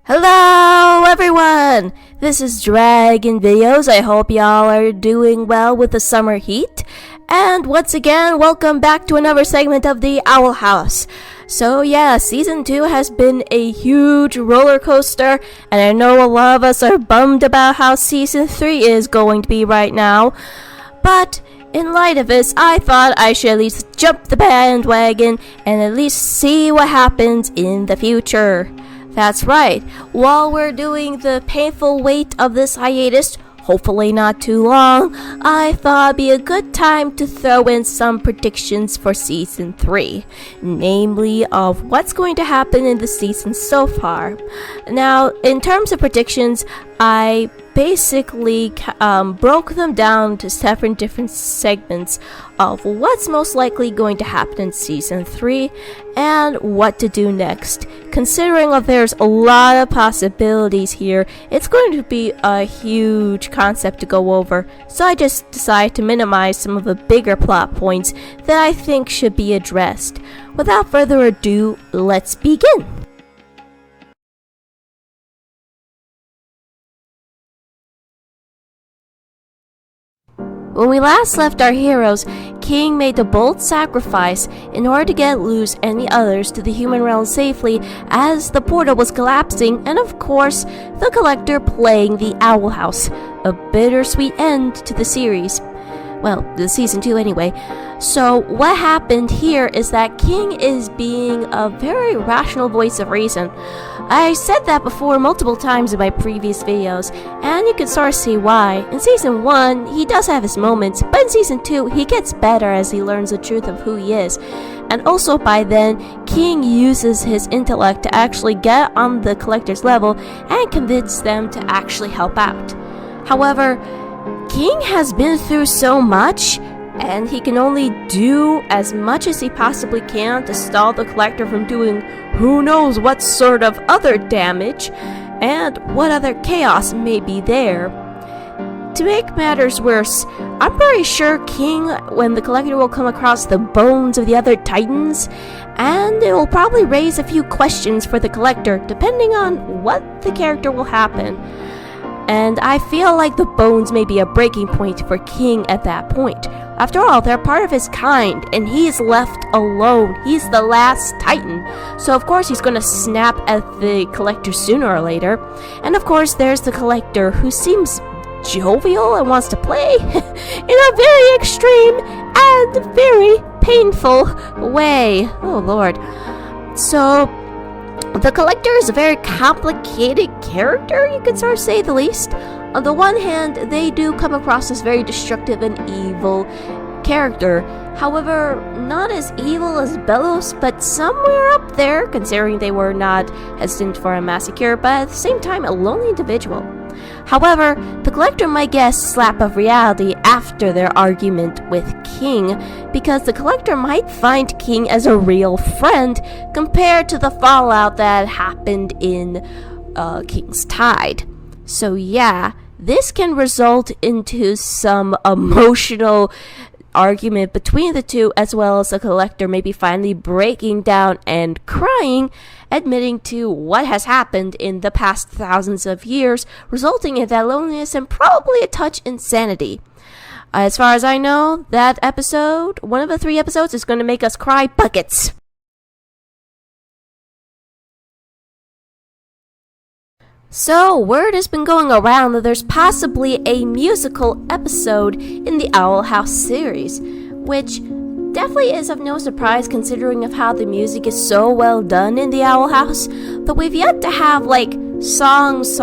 Hello everyone! This is Dragon Videos. I hope y'all are doing well with the summer heat. And once again, welcome back to another segment of the Owl House. So yeah, Season 2 has been a huge roller coaster, and I know a lot of us are bummed about how Season 3 is going to be right now. But in light of this, I thought I should at least jump the bandwagon and at least see what happens in the future. That's right, while we're doing the painful wait of this hiatus, hopefully not too long, I thought it'd be a good time to throw in some predictions for Season 3, namely of what's going to happen in the season so far. Now, in terms of predictions, I basically broke them down to 7 different segments of what's most likely going to happen in Season 3 and what to do next. Considering that there's a lot of possibilities here, it's going to be a huge concept to go over, so I just decided to minimize some of the bigger plot points that I think should be addressed. Without further ado, let's begin! When we last left our heroes, King made a bold sacrifice in order to get loose and the others to the human realm safely as the portal was collapsing, and of course, the Collector playing the Owl House. A bittersweet end to the series. Well, the Season 2 anyway. So what happened here is that King is being a very rational voice of reason. I said that before multiple times in my previous videos, and you can sort of see why. In Season 1, he does have his moments, but in Season 2, he gets better as he learns the truth of who he is. And also by then, King uses his intellect to actually get on the Collector's level and convince them to actually help out. However, King has been through so much, and he can only do as much as he possibly can to stall the Collector from doing who knows what sort of other damage, and what other chaos may be there. To make matters worse, I'm pretty sure King, when the Collector will come across the bones of the other Titans, and it will probably raise a few questions for the Collector, depending on what the character will happen. And I feel like the bones may be a breaking point for King at that point. After all, they're part of his kind, and he's left alone. He's the last Titan. So of course he's gonna snap at the Collector sooner or later. And of course there's the Collector, who seems jovial and wants to play in a very extreme and very painful way. Oh lord. So the Collector is a very complicated character, you could sort of say the least. On the one hand, they do come across as very destructive and evil character. However, not as evil as Belos, but somewhere up there, considering they were not hesitant for a massacre, but at the same time a lonely individual. However, the Collector might get a slap of reality after their argument with King, because the Collector might find King as a real friend compared to the fallout that happened in King's Tide. So yeah, this can result into some emotional argument between the two, as well as the Collector maybe finally breaking down and crying, admitting to what has happened in the past thousands of years, resulting in that loneliness and probably a touch insanity. As far as I know, that episode, one of the 3 episodes, is going to make us cry buckets. So, word has been going around that there's possibly a musical episode in the Owl House series, which definitely is of no surprise considering of how the music is so well done in the Owl House, but we've yet to have, like, songs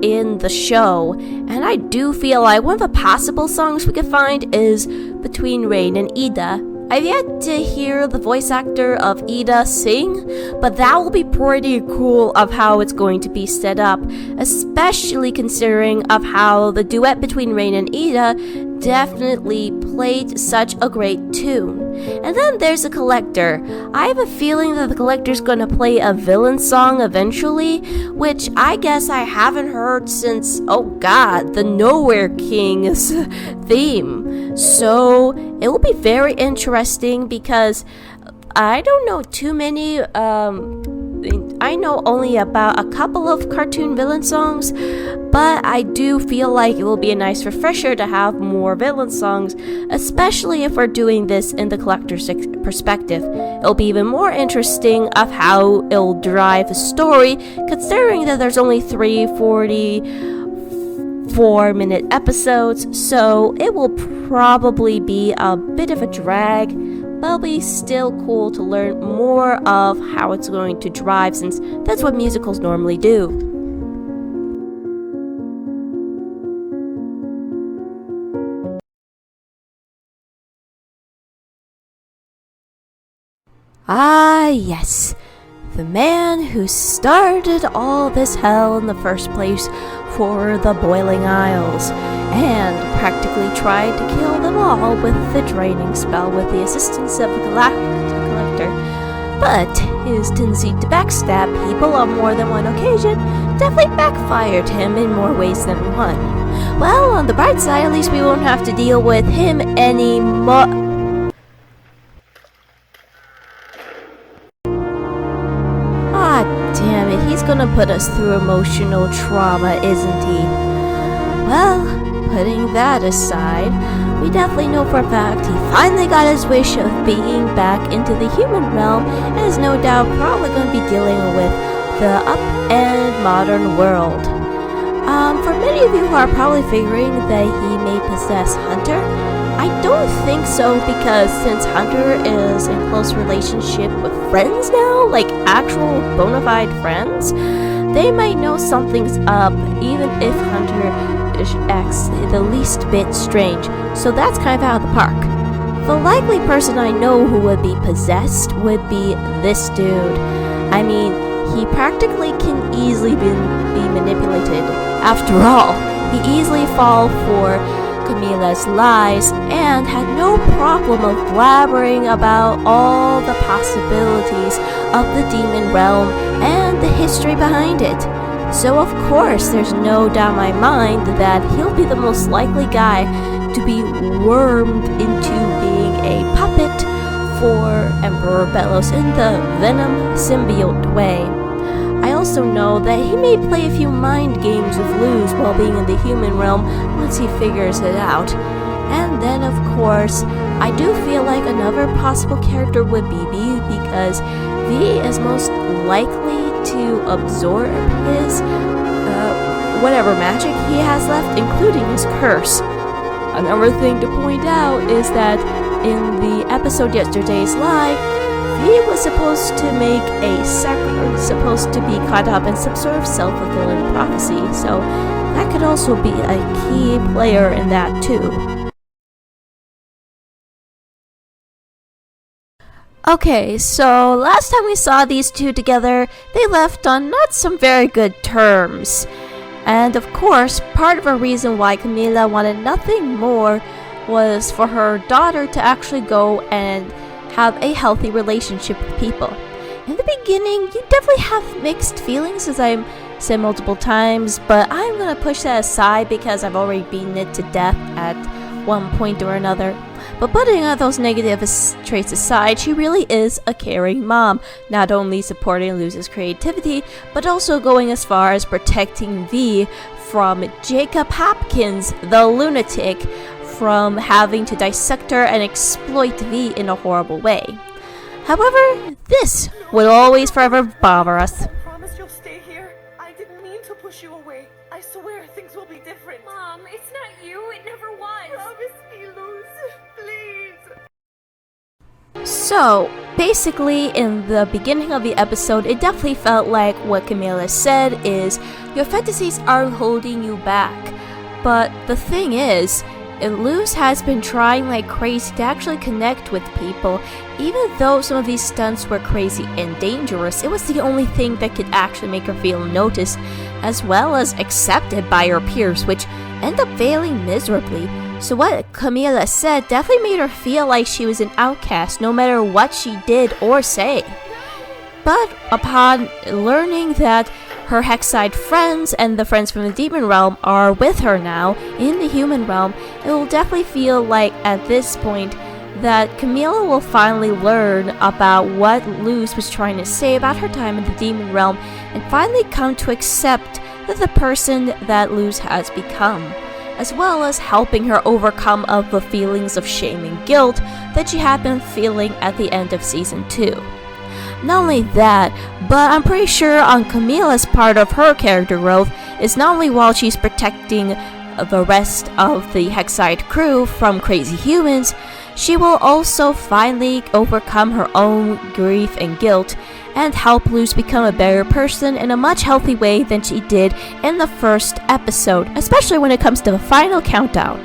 in the show, and I do feel like one of the possible songs we could find is Between Rain and Ida, I've yet to hear the voice actor of Ida sing, but that will be pretty cool of how it's going to be set up, especially considering of how the duet between Rain and Ida definitely played such a great tune. And then there's the Collector. I have a feeling that the Collector's gonna play a villain song eventually, which I guess I haven't heard since, oh god, the Nowhere King's theme. So it will be very interesting because I don't know too many, I know only about a couple of cartoon villain songs, but I do feel like it will be a nice refresher to have more villain songs, especially if we're doing this in the Collector's perspective. It'll be even more interesting of how it'll drive the story, considering that there's only 3 44-minute episodes, so it will probably be a bit of a drag, but it'll be still cool to learn more of how it's going to drive, since that's what musicals normally do. Ah, yes. The man who started all this hell in the first place for the Boiling Isles, and practically tried to kill them all with the draining spell with the assistance of the Collector. But his tendency to backstab people on more than one occasion definitely backfired him in more ways than one. Well, on the bright side, at least we won't have to deal with him anymore. Damn it, he's gonna put us through emotional trauma, isn't he? Well, putting that aside, we definitely know for a fact he finally got his wish of being back into the human realm, and is no doubt probably going to be dealing with the up-and modern world. For many of you who are probably figuring that he may possess Hunter, I don't think so, because since Hunter is in close relationship with friends now, like actual bona fide friends, they might know something's up even if Hunter acts the least bit strange, so that's kind of out of the park. The likely person I know who would be possessed would be this dude. I mean, he practically can easily be manipulated. After all, he easily fall for Camilla's lies and had no problem of blabbering about all the possibilities of the demon realm and the history behind it. So of course there's no doubt in my mind that he'll be the most likely guy to be wormed into being a puppet for Emperor Bellows in the Venom symbiote way. I also know that he may play a few mind games with Luz while being in the human realm once he figures it out. And then of course, I do feel like another possible character would be V, because V is most likely to absorb his whatever magic he has left, including his curse. Another thing to point out is that in the episode Yesterday's Lie, he was supposed to make a supposed to be caught up in some sort of self-fulfilling prophecy, so that could also be a key player in that too. Okay, so last time we saw these two together, they left on not some very good terms. And of course, part of a reason why Camila wanted nothing more was for her daughter to actually go and have a healthy relationship with people. In the beginning, you definitely have mixed feelings, as I've said multiple times, but I'm gonna push that aside because I've already beaten it to death at one point or another. But putting all those negative traits aside, she really is a caring mom, not only supporting Luz's creativity, but also going as far as protecting V from Jacob Hopkins, the lunatic, from having to dissect her and exploit V in a horrible way. However, this will always forever bother us. I promise you'll stay here. I didn't mean to push you away. I swear things will be different. Mom, it's not you. It never was. Promise me, Luz. Please. So, basically, in the beginning of the episode, it definitely felt like what Camilla said is, your fantasies aren't holding you back. But the thing is, Luz has been trying like crazy to actually connect with people. Even though some of these stunts were crazy and dangerous, it was the only thing that could actually make her feel noticed, as well as accepted by her peers, which end up failing miserably. So what Camila said definitely made her feel like she was an outcast, no matter what she did or say. But upon learning that her Hexside friends and the friends from the demon realm are with her now in the human realm, it will definitely feel like at this point that Camila will finally learn about what Luz was trying to say about her time in the demon realm and finally come to accept that the person that Luz has become, as well as helping her overcome of the feelings of shame and guilt that she had been feeling at the end of season 2. Not only that, but I'm pretty sure on Camila's part of her character growth is not only while she's protecting the rest of the Hexside crew from crazy humans, she will also finally overcome her own grief and guilt and help Luz become a better person in a much healthy way than she did in the first episode, especially when it comes to the final countdown.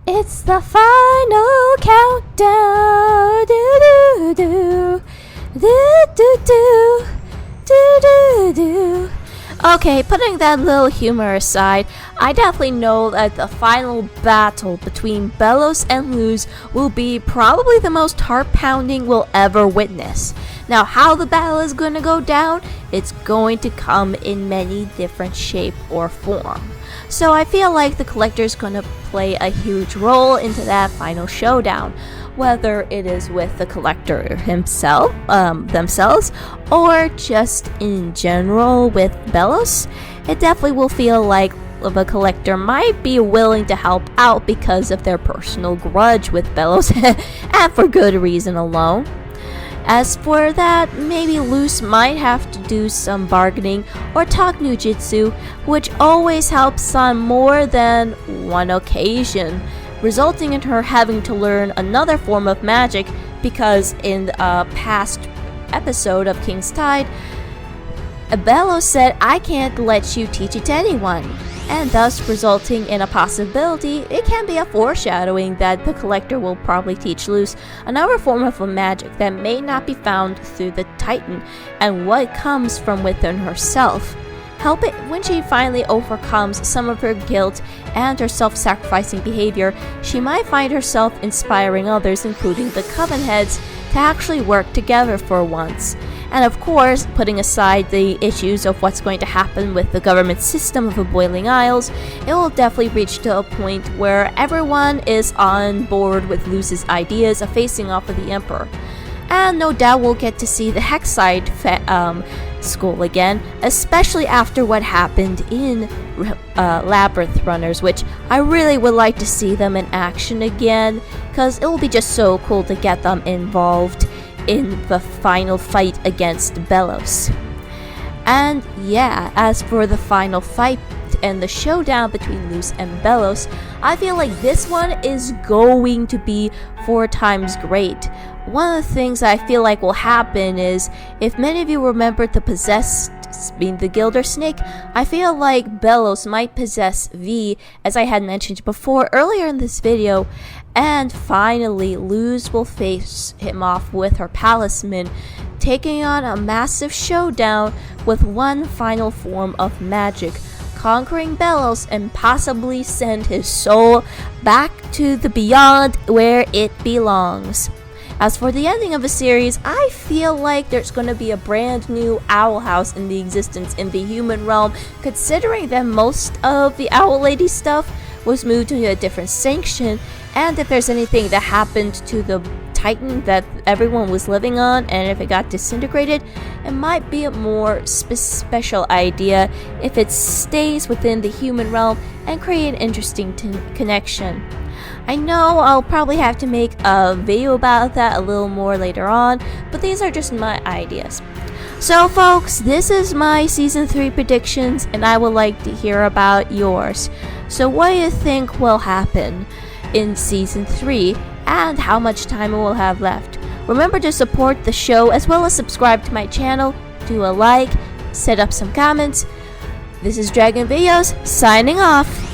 It's the final countdown. Do do do do do do do do do. Okay, putting that little humor aside, I definitely know that the final battle between Belos and Luz will be probably the most heart-pounding we'll ever witness. Now, how the battle is going to go down, it's going to come in many different shape or form. So I feel like the Collector's going to play a huge role into that final showdown, whether it is with the Collector himself, themselves, or just in general with Belos. It definitely will feel like the Collector might be willing to help out because of their personal grudge with Belos, and for good reason alone. As for that, maybe Luz might have to do some bargaining or talk nujitsu, which always helps on more than one occasion, resulting in her having to learn another form of magic because in a past episode of King's Tide, Belos said, "I can't let you teach it to anyone," and thus resulting in a possibility, it can be a foreshadowing that the Collector will probably teach Luz another form of a magic that may not be found through the Titan and what comes from within herself. Help it when she finally overcomes some of her guilt and her self-sacrificing behavior, she might find herself inspiring others, including the Coven heads, to actually work together for once. And of course, putting aside the issues of what's going to happen with the government system of the Boiling Isles, it will definitely reach to a point where everyone is on board with Luz's ideas of facing off with the Emperor. And no doubt we'll get to see the Hexside school again, especially after what happened in Labyrinth Runners, which I really would like to see them in action again, because it will be just so cool to get them involved in the final fight against Belos. And yeah, as for the final fight and the showdown between Luz and Belos, I feel like this one is going to be 4 times great. One of the things I feel like will happen is, if many of you remember the possessed being the Gilder Snake, I feel like Belos might possess V, as I had mentioned before earlier in this video, and finally Luz will face him off with her Palisman, taking on a massive showdown with one final form of magic, conquering Belos and possibly send his soul back to the beyond where it belongs. As for the ending of the series, I feel like there's going to be a brand new Owl House in the existence in the human realm, considering that most of the Owl Lady stuff was moved to a different sanction, and if there's anything that happened to the Titan that everyone was living on, and if it got disintegrated, it might be a more special idea if it stays within the human realm and create an interesting connection. I know I'll probably have to make a video about that a little more later on, but these are just my ideas. So folks, this is my season 3 predictions, and I would like to hear about yours. So what do you think will happen in season 3, and how much time it will have left? Remember to support the show as well as subscribe to my channel, do a like, set up some comments. This is Dragon Videos signing off.